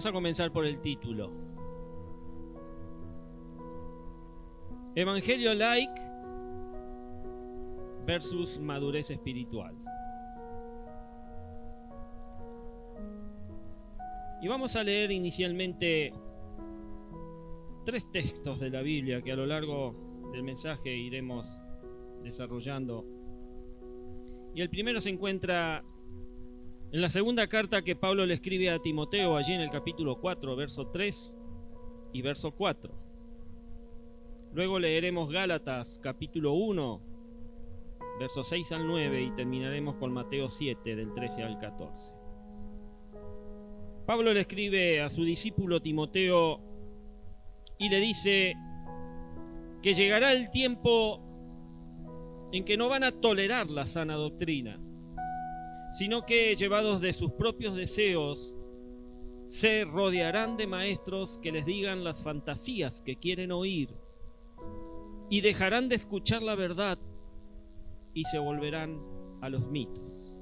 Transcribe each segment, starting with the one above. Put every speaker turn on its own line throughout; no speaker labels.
Vamos a comenzar por el título. Evangelio Light versus madurez espiritual. Y vamos a leer inicialmente 3 textos de la Biblia que a lo largo del mensaje iremos desarrollando. Y el primero se encuentra en la segunda carta que Pablo le escribe a Timoteo, allí en el capítulo 4, verso 3 y verso 4. Luego leeremos Gálatas, capítulo 1, versos 6 al 9, y terminaremos con Mateo 7, del 13 al 14. Pablo le escribe a su discípulo Timoteo y le dice que llegará el tiempo en que no van a tolerar la sana doctrina, sino que, llevados de sus propios deseos, se rodearán de maestros que les digan las fantasías que quieren oír, y dejarán de escuchar la verdad y se volverán a los mitos.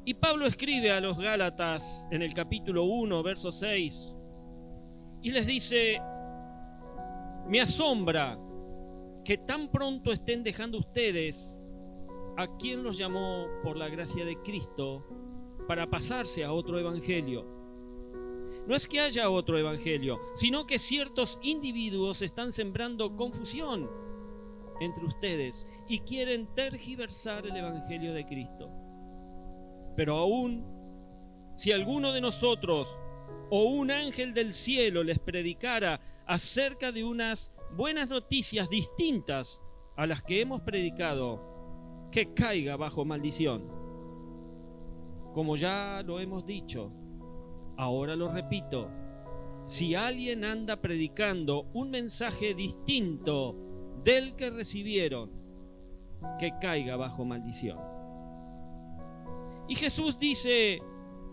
Y Pablo escribe a los Gálatas en el capítulo 1, verso 6, y les dice: me asombra que tan pronto estén dejando ustedes a quien los llamó por la gracia de Cristo para pasarse a otro evangelio. No es que haya otro evangelio, sino que ciertos individuos están sembrando confusión entre ustedes y quieren tergiversar el evangelio de Cristo. Pero aún si alguno de nosotros o un ángel del cielo les predicara acerca de unas buenas noticias distintas a las que hemos predicado, que caiga bajo maldición. Como ya lo hemos dicho, ahora lo repito: si alguien anda predicando un mensaje distinto del que recibieron, que caiga bajo maldición. Y Jesús dice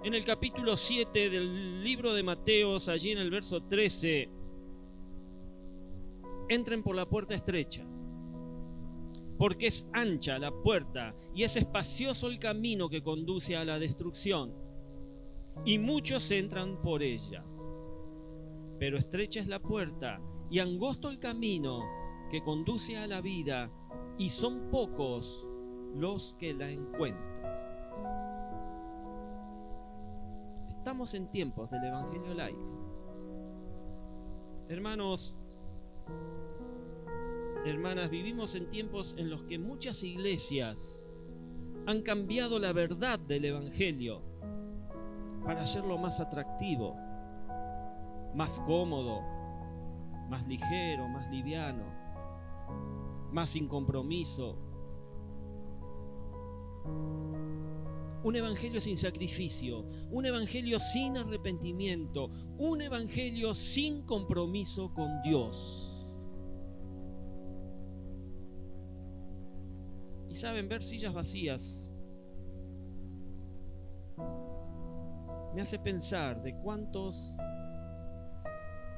en el capítulo 7 del libro de Mateos, allí en el verso 13: entren por la puerta estrecha, porque es ancha la puerta y es espacioso el camino que conduce a la destrucción, y muchos entran por ella. Pero estrecha es la puerta y angosto el camino que conduce a la vida, y son pocos los que la encuentran. Estamos en tiempos del Evangelio Light. Hermanos, hermanas, vivimos en tiempos en los que muchas iglesias han cambiado la verdad del Evangelio para hacerlo más atractivo, más cómodo, más ligero, más liviano, más sin compromiso. Un evangelio sin sacrificio, un evangelio sin arrepentimiento, un evangelio sin compromiso con Dios. Y saben, ver sillas vacías me hace pensar de cuántos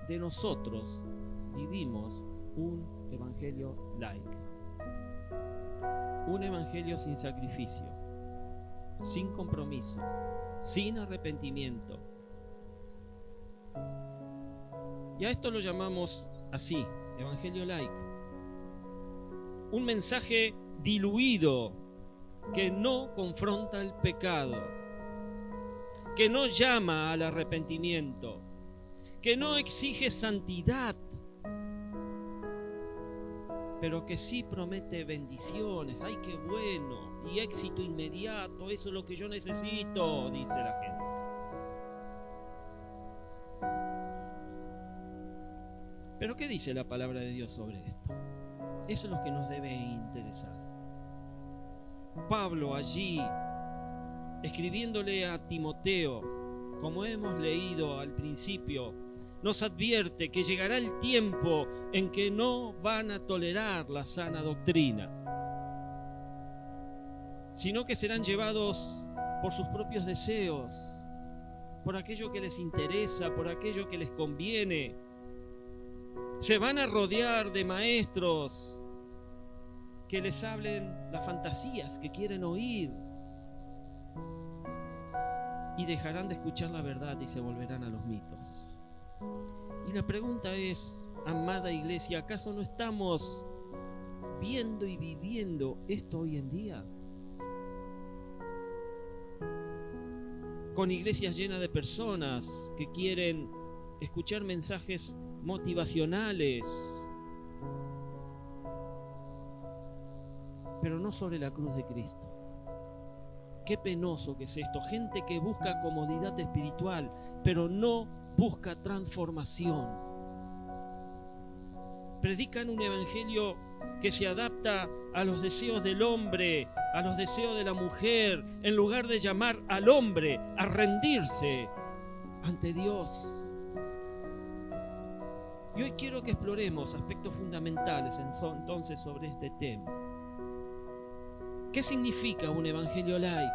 de nosotros vivimos un evangelio light, un evangelio sin sacrificio, sin compromiso, sin arrepentimiento. Y a esto lo llamamos así, evangelio light. Un mensaje diluido que no confronta el pecado, que no llama al arrepentimiento, que no exige santidad, pero que sí promete bendiciones. ¡Ay, qué bueno! Y éxito inmediato, eso es lo que yo necesito, dice la gente. Pero ¿qué dice la palabra de Dios sobre esto? Eso es lo que nos debe interesar. Pablo allí, escribiéndole a Timoteo, como hemos leído al principio, nos advierte que llegará el tiempo en que no van a tolerar la sana doctrina, sino que serán llevados por sus propios deseos, por aquello que les interesa, por aquello que les conviene. Se van a rodear de maestros que les hablen las fantasías que quieren oír. y dejarán de escuchar la verdad y se volverán a los mitos. Y la pregunta es, amada iglesia, ¿acaso no estamos viendo y viviendo esto hoy en día? Con iglesias llenas de personas que quieren escuchar mensajes motivacionales, pero no sobre la cruz de Cristo. Qué penoso que es esto. Gente que busca comodidad espiritual, pero no busca transformación. Predican un evangelio que se adapta a los deseos del hombre, a los deseos de la mujer, en lugar de llamar al hombre a rendirse ante Dios. Y hoy quiero que exploremos aspectos fundamentales entonces sobre este tema. ¿Qué significa un evangelio light?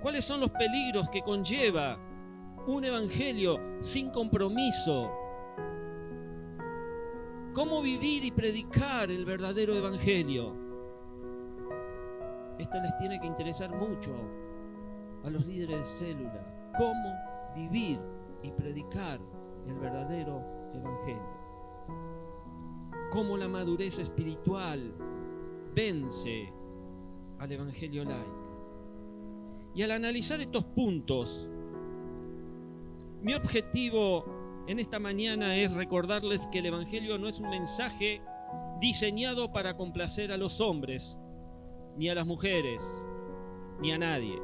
¿Cuáles son los peligros que conlleva un evangelio sin compromiso? ¿Cómo vivir y predicar el verdadero evangelio? Esto les tiene que interesar mucho a los líderes de célula. ¿Cómo vivir y predicar el verdadero evangelio? ¿Cómo la madurez espiritual vence al evangelio light? Y al analizar estos puntos, mi objetivo en esta mañana es recordarles que el evangelio no es un mensaje diseñado para complacer a los hombres, ni a las mujeres, ni a nadie.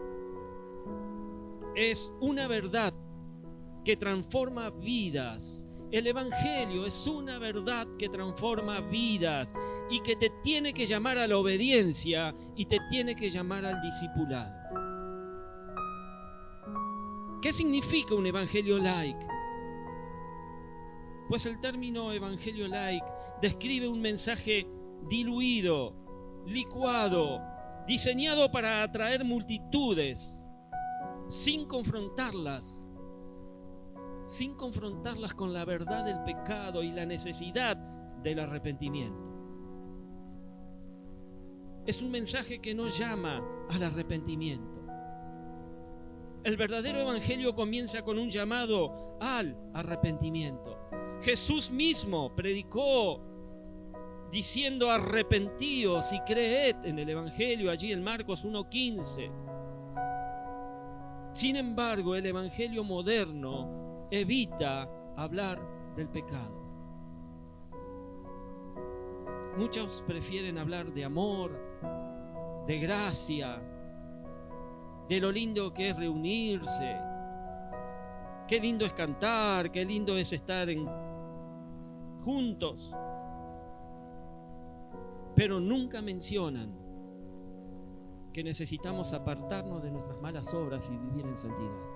Es una verdad que transforma vidas. El evangelio es una verdad que transforma vidas y que te tiene que llamar a la obediencia y te tiene que llamar al discipulado. ¿Qué significa un evangelio laik? Pues el término evangelio laik describe un mensaje diluido, licuado, diseñado para atraer multitudes, sin confrontarlas con la verdad del pecado y la necesidad del arrepentimiento. Es un mensaje que no llama al arrepentimiento. El verdadero evangelio comienza con un llamado al arrepentimiento. Jesús mismo predicó diciendo: arrepentíos y creed en el evangelio, allí en Marcos 1:15. Sin embargo, el evangelio moderno evita hablar del pecado. Muchos prefieren hablar de amor, de gracia, de lo lindo que es reunirse, qué lindo es cantar, qué lindo es estar juntos, pero nunca mencionan que necesitamos apartarnos de nuestras malas obras y vivir en santidad.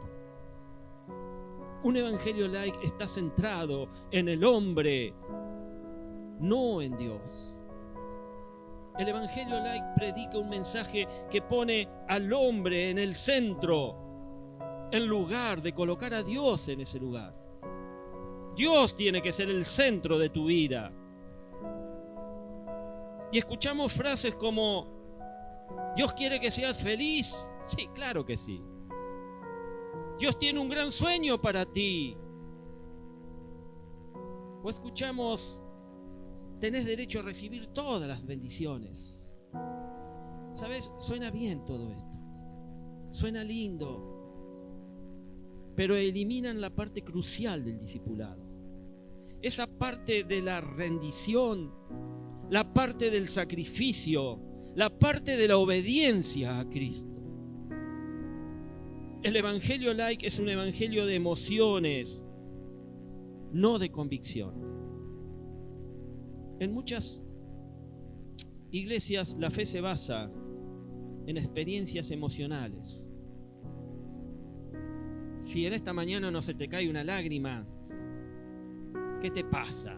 Un evangelio laik está centrado en el hombre, no en Dios. El evangelio laik predica un mensaje que pone al hombre en el centro, en lugar de colocar a Dios en ese lugar. Dios tiene que ser el centro de tu vida. Y escuchamos frases como: ¿Dios quiere que seas feliz? Sí, claro que sí. Dios tiene un gran sueño para ti. O escuchamos: tenés derecho a recibir todas las bendiciones. ¿Sabes? Suena bien todo esto. Suena lindo. Pero eliminan la parte crucial del discipulado. Esa parte de la rendición, la parte del sacrificio, la parte de la obediencia a Cristo. El evangelio laik es un evangelio de emociones, no de convicción. En muchas iglesias la fe se basa en experiencias emocionales. Si en esta mañana no se te cae una lágrima, ¿qué te pasa?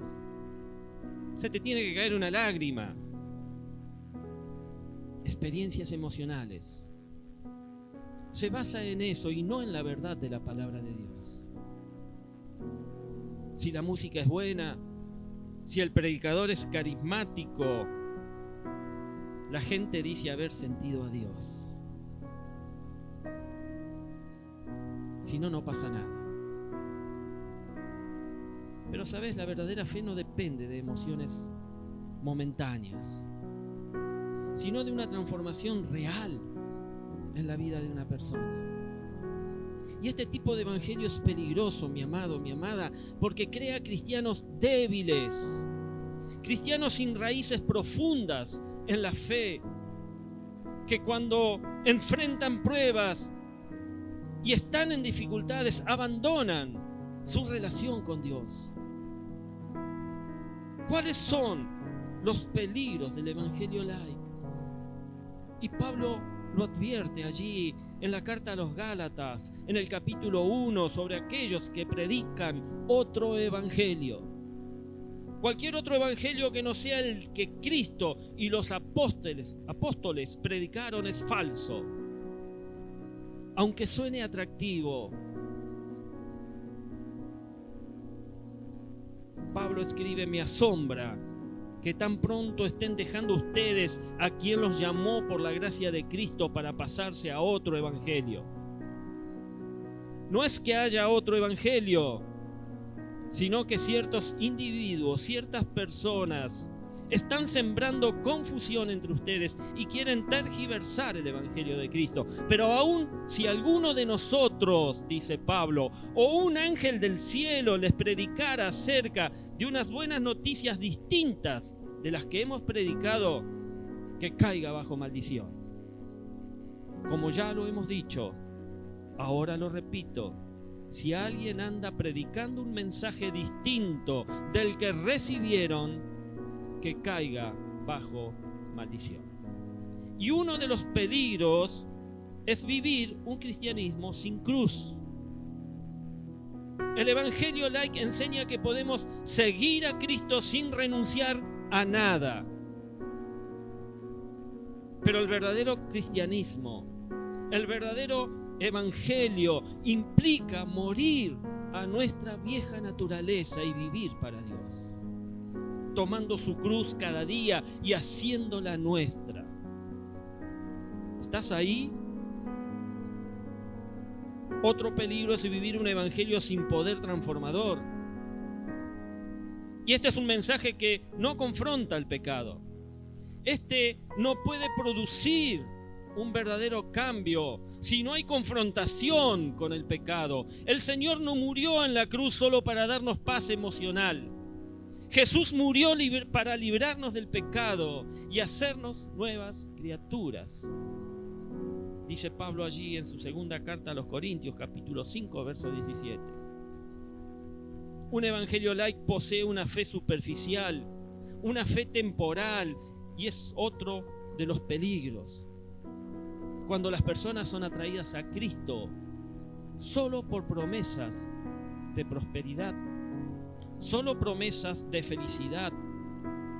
Se te tiene que caer una lágrima. Experiencias emocionales. Se basa en eso y no en la verdad de la palabra de Dios. Si la música es buena, si el predicador es carismático, la gente dice haber sentido a Dios. si no, no pasa nada. Pero sabes, la verdadera fe no depende de emociones momentáneas, sino de una transformación real en la vida de una persona. Y este tipo de evangelio es peligroso, mi amado, mi amada, porque crea cristianos débiles, cristianos sin raíces profundas en la fe, que cuando enfrentan pruebas y están en dificultades, abandonan su relación con Dios. ¿Cuáles son los peligros del evangelio light? Y Pablo lo advierte allí en la carta a los Gálatas, en el capítulo 1, sobre aquellos que predican otro evangelio. Cualquier otro evangelio que no sea el que Cristo y los apóstoles predicaron es falso. Aunque suene atractivo. Pablo escribe: me asombra que tan pronto estén dejando ustedes a quien los llamó por la gracia de Cristo para pasarse a otro evangelio. No es que haya otro evangelio, sino que ciertos individuos, ciertas personas están sembrando confusión entre ustedes y quieren tergiversar el evangelio de Cristo. Pero aún si alguno de nosotros, dice Pablo, o un ángel del cielo les predicara acerca de unas buenas noticias distintas de las que hemos predicado, que caiga bajo maldición. Como ya lo hemos dicho, ahora lo repito: si alguien anda predicando un mensaje distinto del que recibieron, que caiga bajo maldición. Y uno de los peligros es vivir un cristianismo sin cruz. El evangelio light enseña que podemos seguir a Cristo sin renunciar a nada. Pero el verdadero cristianismo, el verdadero evangelio implica morir a nuestra vieja naturaleza y vivir para Dios, tomando su cruz cada día y haciéndola nuestra. ¿Estás ahí? Otro peligro es vivir un evangelio sin poder transformador. Y este es un mensaje que no confronta el pecado. Este no puede producir un verdadero cambio si no hay confrontación con el pecado. El Señor no murió en la cruz solo para darnos paz emocional. Jesús murió para librarnos del pecado y hacernos nuevas criaturas. Dice Pablo allí en su segunda carta a los Corintios, capítulo 5, verso 17. Un evangelio light posee una fe superficial, una fe temporal, y es otro de los peligros. Cuando las personas son atraídas a Cristo solo por promesas de prosperidad, solo promesas de felicidad.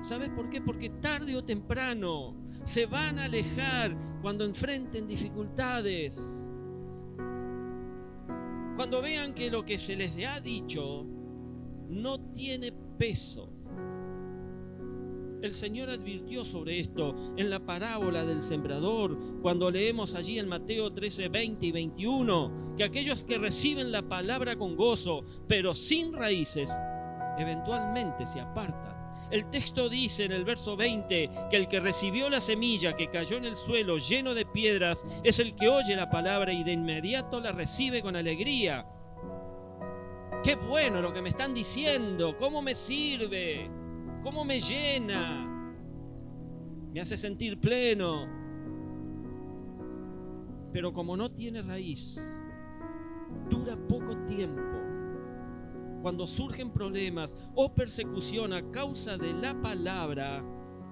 ¿Sabes por qué? Porque tarde o temprano se van a alejar cuando enfrenten dificultades. Cuando vean que lo que se les ha dicho no tiene peso. El Señor advirtió sobre esto en la parábola del sembrador, cuando leemos allí en Mateo 13, 20 y 21, que aquellos que reciben la palabra con gozo, pero sin raíces, eventualmente se apartan. El texto dice en el verso 20 que el que recibió la semilla que cayó en el suelo lleno de piedras es el que oye la palabra y de inmediato la recibe con alegría. ¡Qué bueno lo que me están diciendo! ¿Cómo me sirve? ¿Cómo me llena? Me hace sentir pleno. Pero como no tiene raíz, dura poco tiempo. Cuando surgen problemas o persecución a causa de la palabra,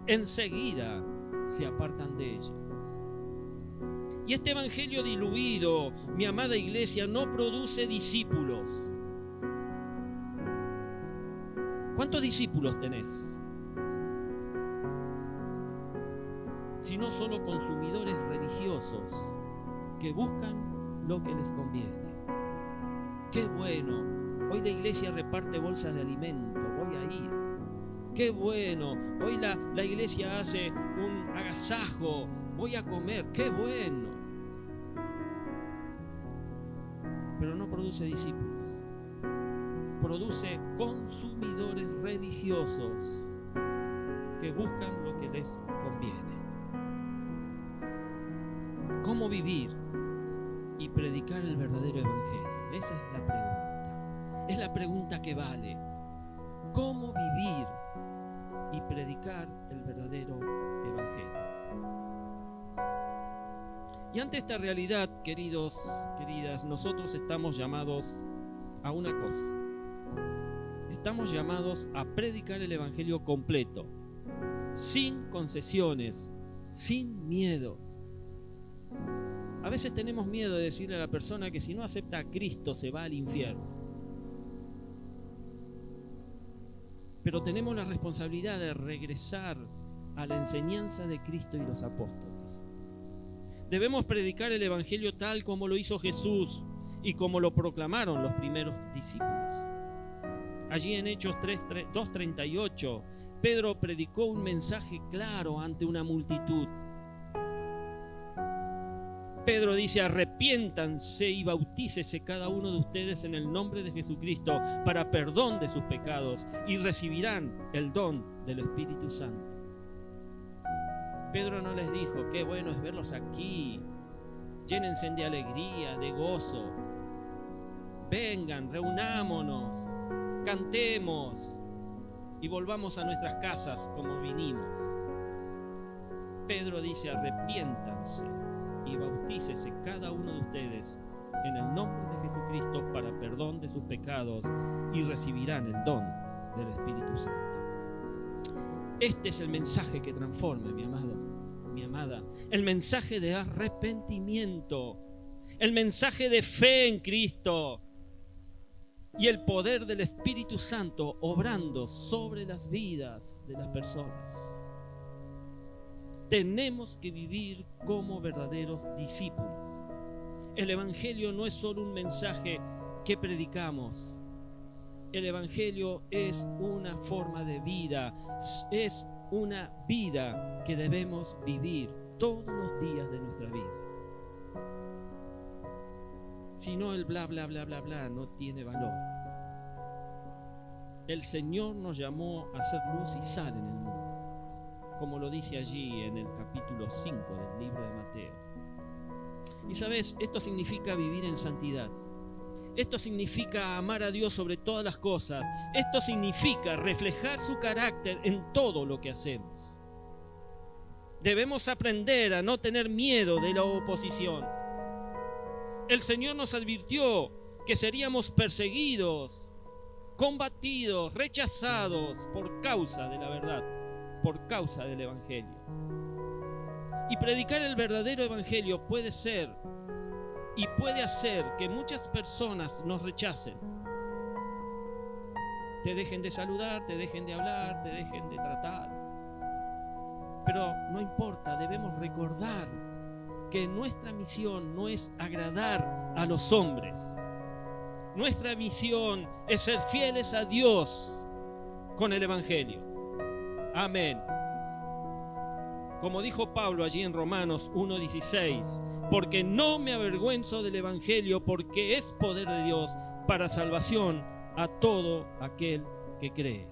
enseguida se apartan de ella. Y este evangelio diluido, mi amada iglesia, no produce discípulos. ¿Cuántos discípulos tenés? Si no solo consumidores religiosos que buscan lo que les conviene. ¡Qué bueno! Hoy la iglesia reparte bolsas de alimento, voy a ir. ¡Qué bueno! Hoy la iglesia hace un agasajo, voy a comer, ¡qué bueno! pero no produce discípulos. Produce consumidores religiosos que buscan lo que les conviene. ¿Cómo vivir y predicar el verdadero evangelio? Esa es la pregunta. Es la pregunta que vale. ¿Cómo vivir y predicar el verdadero evangelio? Y ante esta realidad, queridos, queridas, nosotros estamos llamados a una cosa. Estamos llamados a predicar el evangelio completo, sin concesiones, sin miedo. A veces tenemos miedo de decirle a la persona que si no acepta a Cristo se va al infierno. Pero tenemos la responsabilidad de regresar a la enseñanza de Cristo y los apóstoles. Debemos predicar el evangelio tal como lo hizo Jesús y como lo proclamaron los primeros discípulos. Allí en Hechos 2:38, Pedro predicó un mensaje claro ante una multitud. Pedro dice: arrepiéntanse y bautícese cada uno de ustedes en el nombre de Jesucristo para perdón de sus pecados y recibirán el don del Espíritu Santo. Pedro no les dijo: qué bueno es verlos aquí, llénense de alegría, de gozo, vengan, reunámonos, cantemos y volvamos a nuestras casas como vinimos. Pedro dice: arrepiéntanse y bautícese cada uno de ustedes en el nombre de Jesucristo para perdón de sus pecados y recibirán el don del Espíritu Santo. Este es el mensaje que transforma, mi amado, mi amada. El mensaje de arrepentimiento, el mensaje de fe en Cristo y el poder del Espíritu Santo obrando sobre las vidas de las personas. Tenemos que vivir como verdaderos discípulos. El evangelio no es solo un mensaje que predicamos. El evangelio es una forma de vida, es una vida que debemos vivir todos los días de nuestra vida. Si no, el bla, bla, bla, bla, bla no tiene valor. El Señor nos llamó a ser luz y sal en el mundo, como lo dice allí en el capítulo 5 del libro de Mateo. Y sabes, esto significa vivir en santidad. Esto significa amar a Dios sobre todas las cosas. Esto significa reflejar su carácter en todo lo que hacemos. Debemos aprender a no tener miedo de la oposición. El Señor nos advirtió que seríamos perseguidos, combatidos, rechazados por causa de la verdad, por causa del evangelio. Y predicar el verdadero evangelio puede ser y puede hacer que muchas personas nos rechacen, te dejen de saludar, te dejen de hablar, te dejen de tratar. Pero no importa, debemos recordar que nuestra misión no es agradar a los hombres. Nuestra misión es ser fieles a Dios con el evangelio. Amén. Como dijo Pablo allí en Romanos 1:16, porque no me avergüenzo del evangelio, porque es poder de Dios para salvación a todo aquel que cree.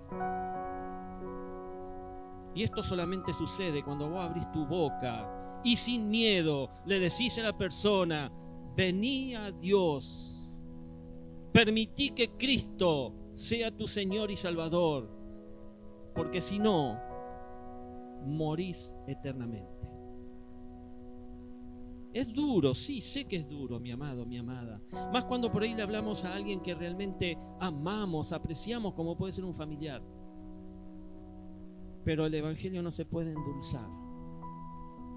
Y esto solamente sucede cuando vos abrís tu boca y sin miedo le decís a la persona: vení a Dios, permití que Cristo sea tu Señor y Salvador, porque si no, morís eternamente. Es duro, sí, sé que es duro, mi amado, mi amada. Más cuando por ahí le hablamos a alguien que realmente amamos, apreciamos, como puede ser un familiar. Pero el evangelio no se puede endulzar.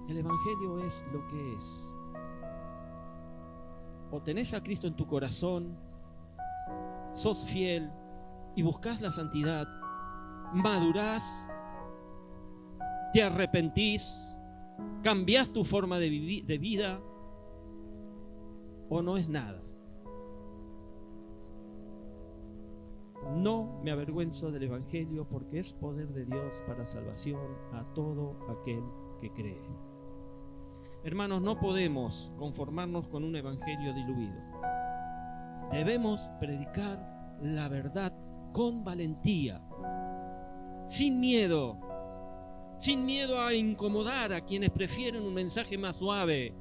El evangelio es lo que es. O tenés a Cristo en tu corazón, sos fiel y buscás la santidad, madurás, te arrepentís, cambiás tu forma de vida, o no es nada. No me avergüenzo del evangelio, porque es poder de Dios para salvación a todo aquel que cree. Hermanos, no podemos conformarnos con un evangelio diluido. Debemos predicar la verdad con valentía, sin miedo a incomodar a quienes prefieren un mensaje más suave.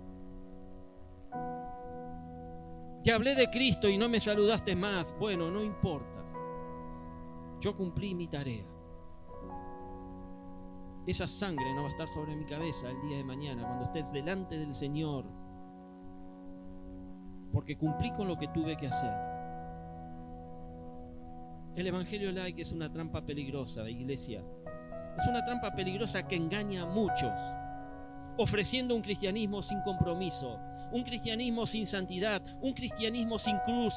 Te hablé de Cristo y no me saludaste más. Bueno, no importa. Yo cumplí mi tarea. Esa sangre no va a estar sobre mi cabeza el día de mañana cuando estés delante del Señor, porque cumplí con lo que tuve que hacer. El Evangelio Light es una trampa peligrosa, iglesia. Es una trampa peligrosa que engaña a muchos, ofreciendo un cristianismo sin compromiso, un cristianismo sin santidad, un cristianismo sin cruz.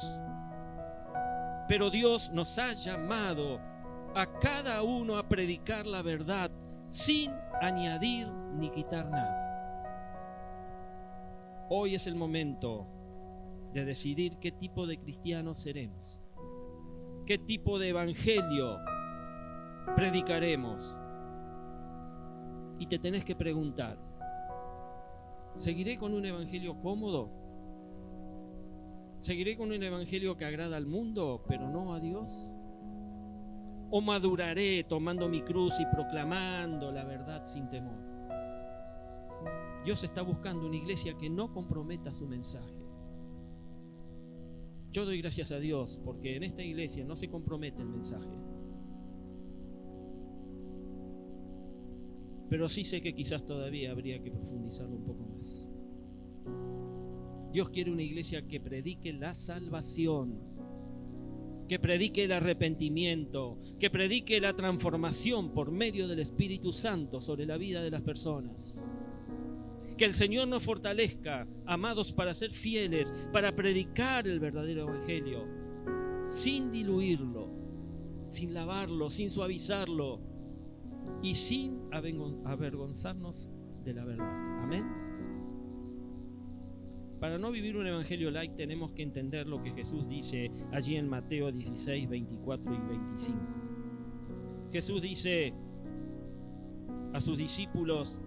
Pero Dios nos ha llamado a cada uno a predicar la verdad sin añadir ni quitar nada. Hoy es el momento de decidir qué tipo de cristianos seremos, qué tipo de evangelio predicaremos. Y te tenés que preguntar, ¿seguiré con un evangelio cómodo? ¿Seguiré con un evangelio que agrada al mundo, pero no a Dios? ¿O maduraré tomando mi cruz y proclamando la verdad sin temor? Dios está buscando una iglesia que no comprometa su mensaje. Yo doy gracias a Dios porque en esta iglesia no se compromete el mensaje. Pero sí sé que quizás todavía habría que profundizarlo un poco más. Dios quiere una iglesia que predique la salvación, que predique el arrepentimiento, que predique la transformación por medio del Espíritu Santo sobre la vida de las personas. Que el Señor nos fortalezca, amados, para ser fieles, para predicar el verdadero evangelio, sin diluirlo, sin lavarlo, sin suavizarlo y sin avergonzarnos de la verdad. Amén. Para no vivir un evangelio light tenemos que entender lo que Jesús dice allí en Mateo 16, 24 y 25. Jesús dice a sus discípulos: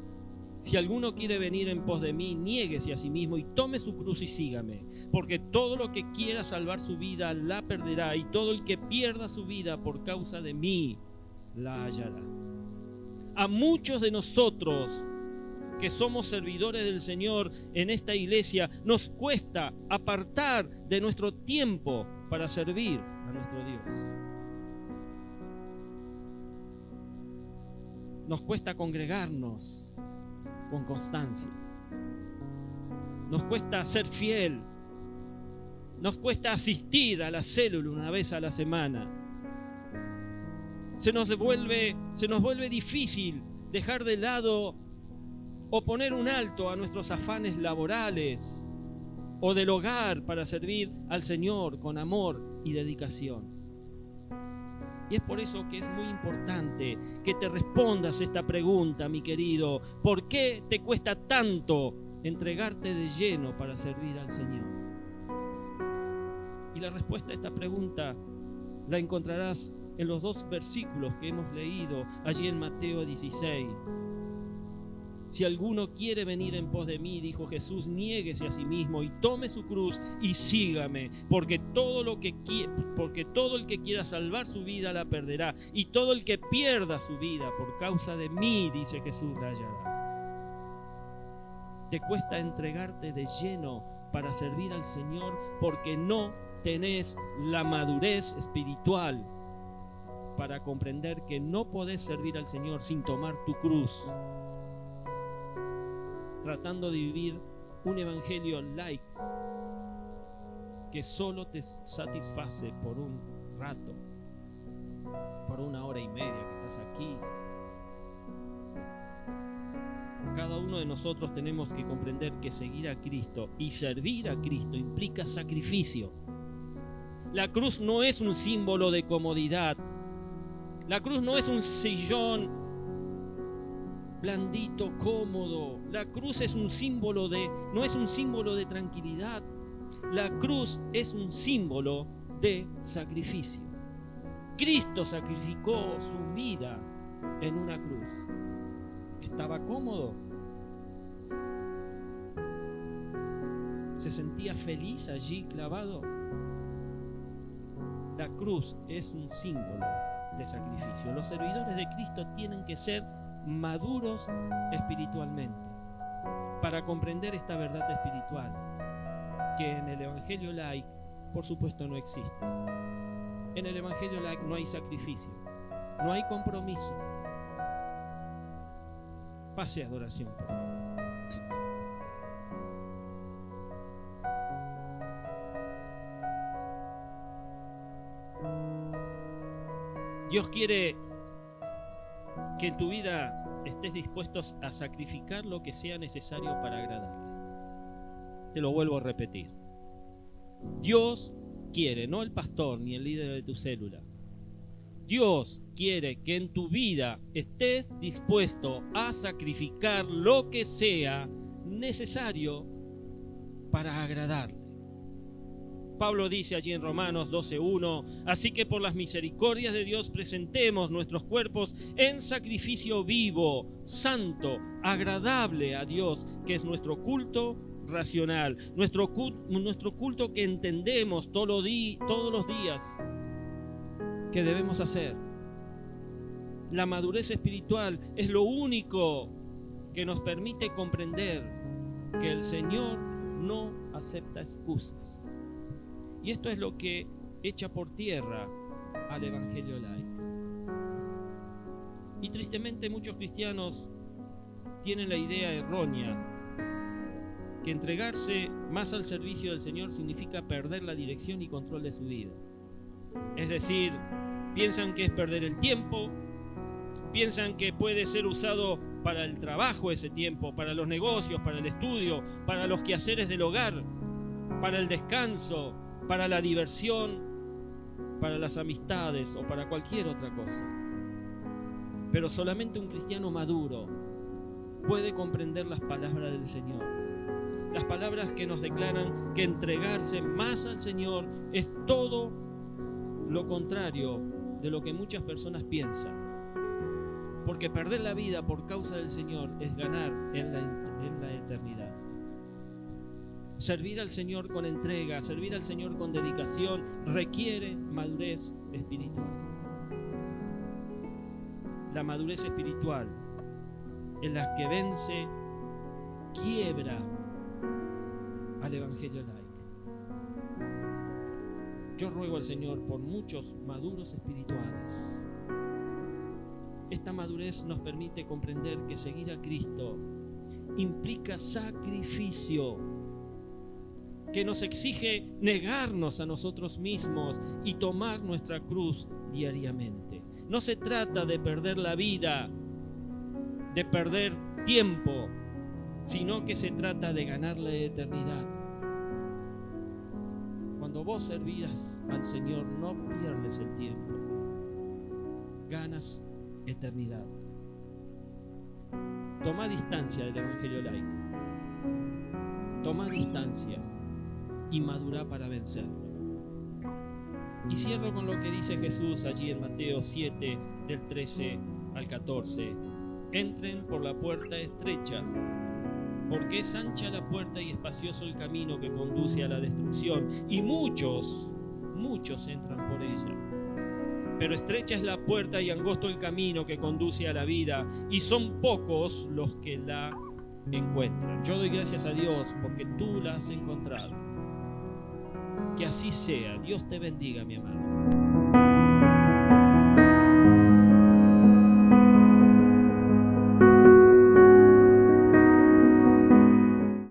si alguno quiere venir en pos de mí, niéguese a sí mismo y tome su cruz y sígame, porque todo lo que quiera salvar su vida la perderá, y todo el que pierda su vida por causa de mí la hallará. A muchos de nosotros que somos servidores del Señor en esta iglesia, nos cuesta apartar de nuestro tiempo para servir a nuestro Dios. Nos cuesta congregarnos con constancia. Nos cuesta ser fiel. Nos cuesta asistir a la célula una vez a la semana. Se nos vuelve difícil dejar de lado o poner un alto a nuestros afanes laborales o del hogar para servir al Señor con amor y dedicación. Y es por eso que es muy importante que te respondas esta pregunta, mi querido. ¿Por qué te cuesta tanto entregarte de lleno para servir al Señor? Y la respuesta a esta pregunta la encontrarás en los dos versículos que hemos leído allí en Mateo 16. Si alguno quiere venir en pos de mí, dijo Jesús, niéguese a sí mismo y tome su cruz y sígame, porque todo el que quiera salvar su vida la perderá, y todo el que pierda su vida por causa de mí, dice Jesús, la hallará. Te cuesta entregarte de lleno para servir al Señor porque no tenés la madurez espiritual para comprender que no podés servir al Señor sin tomar tu cruz, tratando de vivir un evangelio light que solo te satisface por un rato, por una hora y media que estás aquí. Cada uno de nosotros tenemos que comprender que seguir a Cristo y servir a Cristo implica sacrificio. La cruz no es un símbolo de comodidad. La cruz no es un sillón blandito, cómodo. La cruz es no es un símbolo de tranquilidad. La cruz es un símbolo de sacrificio. Cristo sacrificó su vida en una cruz. ¿Estaba cómodo? ¿Se sentía feliz allí clavado? La cruz es un símbolo de sacrificio. Los servidores de Cristo tienen que ser maduros espiritualmente para comprender esta verdad espiritual que en el Evangelio Light, por supuesto, no existe. En el Evangelio Light no hay sacrificio, no hay compromiso. Pase adoración, por favor. Dios quiere que en tu vida estés dispuesto a sacrificar lo que sea necesario para agradarle. Te lo vuelvo a repetir. Dios quiere, no el pastor ni el líder de tu célula. Dios quiere que en tu vida estés dispuesto a sacrificar lo que sea necesario para agradarle. Pablo dice allí en Romanos 12:1, así que por las misericordias de Dios presentemos nuestros cuerpos en sacrificio vivo, santo, agradable a Dios, que es nuestro culto racional, nuestro culto que entendemos todos los días que debemos hacer. La madurez espiritual es lo único que nos permite comprender que el Señor no acepta excusas. Y esto es lo que echa por tierra al Evangelio Light. Y tristemente muchos cristianos tienen la idea errónea que entregarse más al servicio del Señor significa perder la dirección y control de su vida. Es decir, piensan que es perder el tiempo, piensan que puede ser usado para el trabajo ese tiempo, para los negocios, para el estudio, para los quehaceres del hogar, para el descanso, para la diversión, para las amistades o para cualquier otra cosa. Pero solamente un cristiano maduro puede comprender las palabras del Señor. Las palabras que nos declaran que entregarse más al Señor es todo lo contrario de lo que muchas personas piensan. Porque perder la vida por causa del Señor es ganar en la eternidad. Servir al Señor con entrega, servir al Señor con dedicación, requiere madurez espiritual. La madurez espiritual es la que vence, quiebra al Evangelio Light. Yo ruego al Señor por muchos maduros espirituales. Esta madurez nos permite comprender que seguir a Cristo implica sacrificio, que nos exige negarnos a nosotros mismos y tomar nuestra cruz diariamente. No se trata de perder la vida, de perder tiempo, sino que se trata de ganar la eternidad. Cuando vos servirás al Señor, no pierdes el tiempo, ganas eternidad. Toma distancia del Evangelio Light. Toma distancia y madurá para vencerlo. Y cierro con lo que dice Jesús allí en Mateo 7, del 13 al 14. Entren por la puerta estrecha, porque es ancha la puerta y espacioso el camino que conduce a la destrucción, y muchos entran por ella. Pero estrecha es la puerta y angosto el camino que conduce a la vida, y son pocos los que la encuentran. Yo doy gracias a Dios porque tú la has encontrado. Que así sea. Dios te bendiga, mi amado.